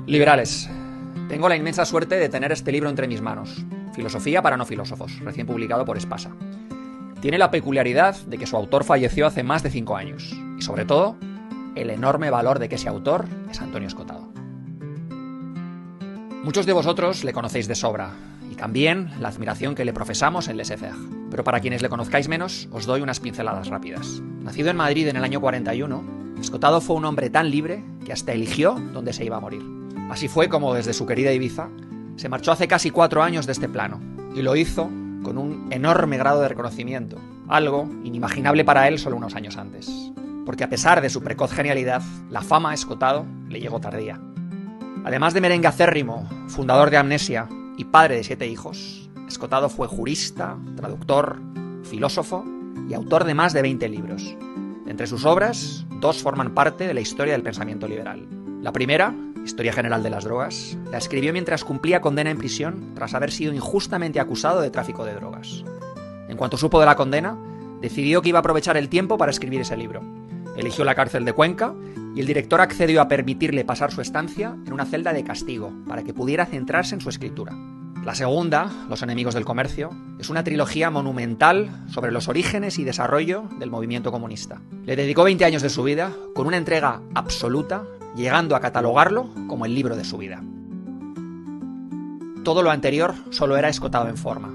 Liberales. Tengo la inmensa suerte de tener este libro entre mis manos. Filosofía para no filósofos, recién publicado por Espasa. Tiene la peculiaridad de que su autor falleció hace más de 5 años. Y sobre todo, el enorme valor de que ese autor es Antonio Escotado. Muchos de vosotros le conocéis de sobra, y también la admiración que le profesamos en Laissez-faire. Pero para quienes le conozcáis menos, os doy unas pinceladas rápidas. Nacido en Madrid en el año 41, Escotado fue un hombre tan libre que hasta eligió dónde se iba a morir. Así fue como desde su querida Ibiza se marchó hace casi 4 años de este plano, y lo hizo con un enorme grado de reconocimiento, algo inimaginable para él solo unos años antes. Porque a pesar de su precoz genialidad, la fama a Escotado le llegó tardía. Además de merengue acérrimo, fundador de Amnesia y padre de 7 hijos, Escotado fue jurista, traductor, filósofo y autor de más de 20 libros. Entre sus obras, 2 forman parte de la historia del pensamiento liberal. La primera, Historia General de las Drogas, la escribió mientras cumplía condena en prisión tras haber sido injustamente acusado de tráfico de drogas. En cuanto supo de la condena, decidió que iba a aprovechar el tiempo para escribir ese libro. Eligió la cárcel de Cuenca y el director accedió a permitirle pasar su estancia en una celda de castigo para que pudiera centrarse en su escritura. La segunda, Los enemigos del comercio, es una trilogía monumental sobre los orígenes y desarrollo del movimiento comunista. Le dedicó 20 años de su vida con una entrega absoluta, llegando a catalogarlo como el libro de su vida. Todo lo anterior solo era Escotado en forma.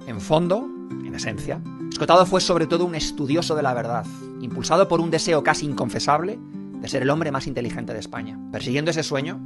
En fondo, en esencia, Escotado fue sobre todo un estudioso de la verdad, impulsado por un deseo casi inconfesable de ser el hombre más inteligente de España. Persiguiendo ese sueño,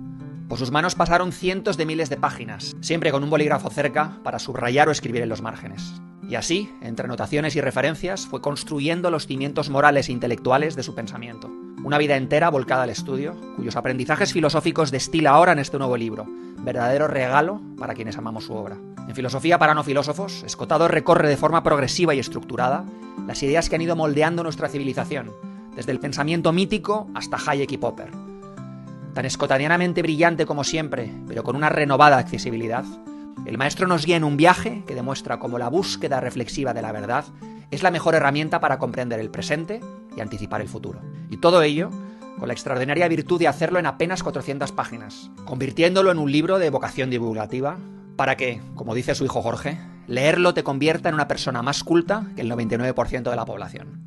por sus manos pasaron cientos de miles de páginas, siempre con un bolígrafo cerca para subrayar o escribir en los márgenes. Y así, entre anotaciones y referencias, fue construyendo los cimientos morales e intelectuales de su pensamiento. Una vida entera volcada al estudio, cuyos aprendizajes filosóficos destila ahora en este nuevo libro, verdadero regalo para quienes amamos su obra. En Filosofía para no filósofos, Escotado recorre de forma progresiva y estructurada las ideas que han ido moldeando nuestra civilización, desde el pensamiento mítico hasta Hayek y Popper. Tan escotadianamente brillante como siempre, pero con una renovada accesibilidad, el maestro nos guía en un viaje que demuestra cómo la búsqueda reflexiva de la verdad es la mejor herramienta para comprender el presente y anticipar el futuro. Y todo ello con la extraordinaria virtud de hacerlo en apenas 400 páginas, convirtiéndolo en un libro de vocación divulgativa para que, como dice su hijo Jorge, leerlo te convierta en una persona más culta que el 99% de la población.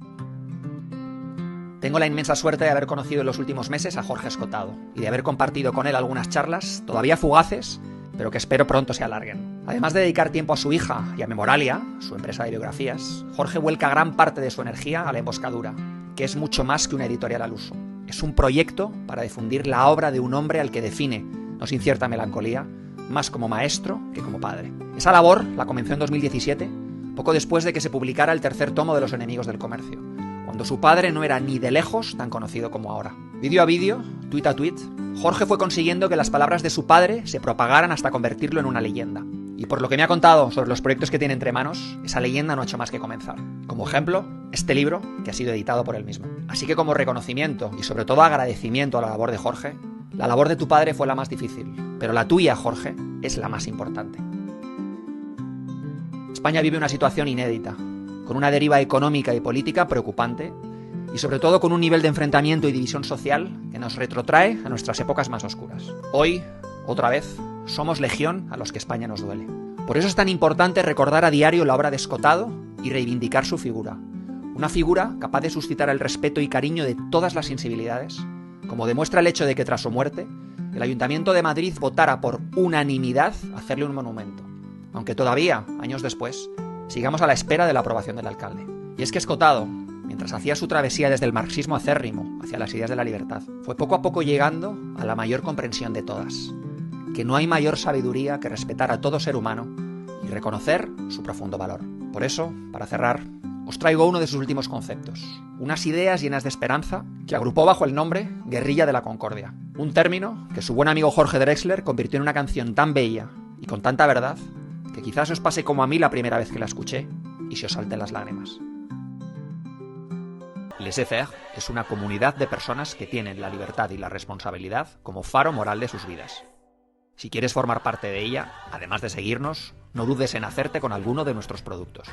Tengo la inmensa suerte de haber conocido en los últimos meses a Jorge Escotado y de haber compartido con él algunas charlas, todavía fugaces, pero que espero pronto se alarguen. Además de dedicar tiempo a su hija y a Memoralia, su empresa de biografías, Jorge vuelca gran parte de su energía a La Emboscadura, que es mucho más que una editorial al uso. Es un proyecto para difundir la obra de un hombre al que define, no sin cierta melancolía, más como maestro que como padre. Esa labor la comenzó en 2017, poco después de que se publicara el 3er tomo de Los enemigos del comercio, cuando su padre no era ni de lejos tan conocido como ahora. Vídeo a vídeo, tuit a tuit, Jorge fue consiguiendo que las palabras de su padre se propagaran hasta convertirlo en una leyenda. Y por lo que me ha contado sobre los proyectos que tiene entre manos, esa leyenda no ha hecho más que comenzar. Como ejemplo, este libro, que ha sido editado por él mismo. Así que como reconocimiento y sobre todo agradecimiento a la labor de Jorge, la labor de tu padre fue la más difícil, pero la tuya, Jorge, es la más importante. España vive una situación inédita, con una deriva económica y política preocupante, y sobre todo con un nivel de enfrentamiento y división social que nos retrotrae a nuestras épocas más oscuras. Hoy, otra vez, somos legión a los que España nos duele. Por eso es tan importante recordar a diario la obra de Escotado y reivindicar su figura. Una figura capaz de suscitar el respeto y cariño de todas las sensibilidades, como demuestra el hecho de que tras su muerte, el Ayuntamiento de Madrid votara por unanimidad hacerle un monumento, aunque todavía, años después, sigamos a la espera de la aprobación del alcalde. Y es que Escotado, mientras hacía su travesía desde el marxismo acérrimo hacia las ideas de la libertad, fue poco a poco llegando a la mayor comprensión de todas, que no hay mayor sabiduría que respetar a todo ser humano y reconocer su profundo valor. Por eso, para cerrar, os traigo uno de sus últimos conceptos, unas ideas llenas de esperanza que agrupó bajo el nombre Guerrilla de la Concordia, un término que su buen amigo Jorge Drexler convirtió en una canción tan bella y con tanta verdad que quizás os pase como a mí la primera vez que la escuché y se os salten las lágrimas. Laissez-faire es una comunidad de personas que tienen la libertad y la responsabilidad como faro moral de sus vidas. Si quieres formar parte de ella, además de seguirnos, no dudes en hacerte con alguno de nuestros productos.